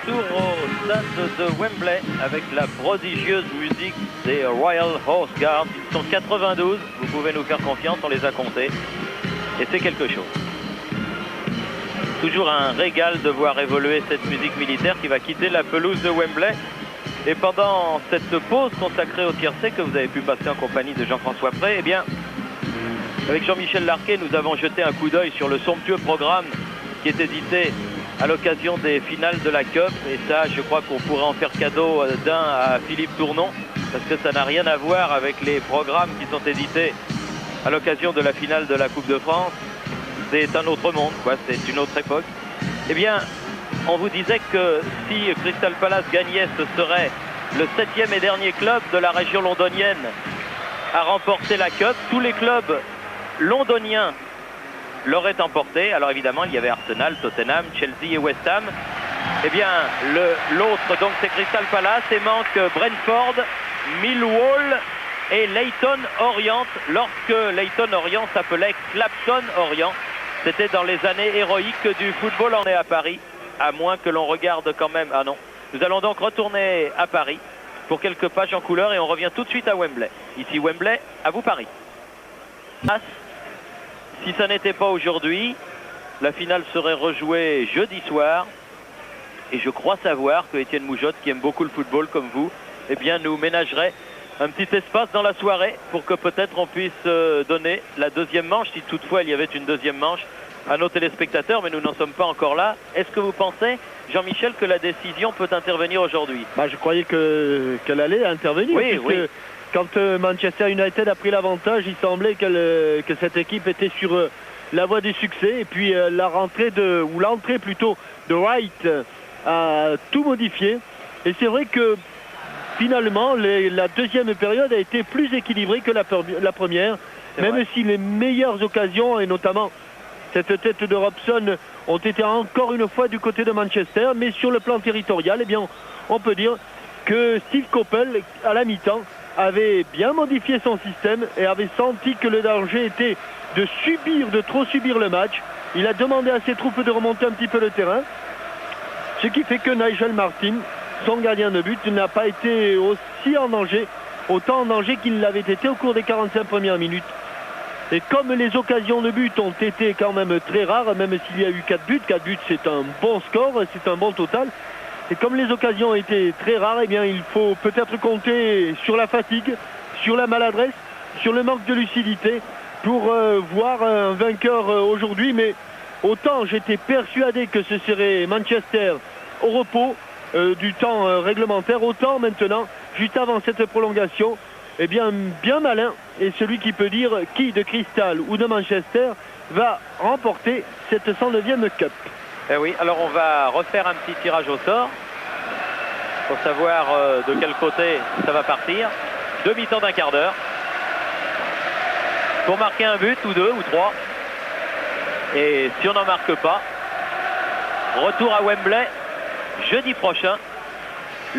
retour au stade de Wembley avec la prodigieuse musique des Royal Horse Guards. Ils sont 92, vous pouvez nous faire confiance, on les a comptés. Et c'est quelque chose. Toujours un régal de voir évoluer cette musique militaire qui va quitter la pelouse de Wembley. Et pendant cette pause consacrée au tiercé que vous avez pu passer en compagnie de Jean-François Pré, eh bien, avec Jean-Michel Larquet, nous avons jeté un coup d'œil sur le somptueux programme qui est édité à l'occasion des finales de la Cup. Et ça, je crois qu'on pourrait en faire cadeau d'un à Philippe Tournon, parce que ça n'a rien à voir avec les programmes qui sont édités à l'occasion de la finale de la Coupe de France. C'est un autre monde, quoi. C'est une autre époque. Eh bien, on vous disait que si Crystal Palace gagnait, ce serait le 7e et dernier club de la région londonienne à remporter la Cup. Tous les clubs londoniens l'auraient emporté. Alors évidemment, il y avait Arsenal, Tottenham, Chelsea et West Ham. Eh bien, l'autre, donc, c'est Crystal Palace, et manque Brentford, Millwall et Leyton Orient, lorsque Leyton Orient s'appelait Clapton Orient. C'était dans les années héroïques du football. On est à Paris, à moins que l'on regarde quand même. Ah non. Nous allons donc retourner à Paris pour quelques pages en couleur et on revient tout de suite à Wembley. Ici Wembley, à vous Paris. Si ça n'était pas aujourd'hui, la finale serait rejouée jeudi soir. Et je crois savoir que Étienne Moujotte, qui aime beaucoup le football comme vous, eh bien, nous ménagerait un petit espace dans la soirée pour que peut-être on puisse donner la deuxième manche, si toutefois il y avait une deuxième manche, à nos téléspectateurs, mais nous n'en sommes pas encore là. Est-ce que vous pensez, Jean-Michel, que la décision peut intervenir aujourd'hui? Je croyais qu'elle allait intervenir. Oui, oui. Quand Manchester United a pris l'avantage, il semblait que cette équipe était sur la voie du succès. Et puis l'entrée plutôt de Wright a tout modifié. Et c'est vrai que finalement, la deuxième période a été plus équilibrée que la première. Même si les meilleures occasions, et notamment cette tête de Robson, ont été encore une fois du côté de Manchester. Mais sur le plan territorial, eh bien, on peut dire que Steve Coppell, à la mi-temps, avait bien modifié son système et avait senti que le danger était de trop subir le match. Il a demandé à ses troupes de remonter un petit peu le terrain. Ce qui fait que Nigel Martin, son gardien de but, n'a pas été autant en danger qu'il l'avait été au cours des 45 premières minutes. Et comme les occasions de but ont été quand même très rares, même s'il y a eu 4 buts c'est un bon score, c'est un bon total. Et comme les occasions ont été très rares, eh bien, il faut peut-être compter sur la fatigue, sur la maladresse, sur le manque de lucidité pour voir un vainqueur aujourd'hui. Mais autant j'étais persuadé que ce serait Manchester au repos du temps réglementaire, autant maintenant, juste avant cette prolongation, eh bien malin est celui qui peut dire qui de Crystal ou de Manchester va remporter cette 109e Cup. Eh oui, alors on va refaire un petit tirage au sort pour savoir de quel côté ça va partir. Demi-temps d'un quart d'heure pour marquer un but ou deux ou trois. Et si on n'en marque pas, retour à Wembley jeudi prochain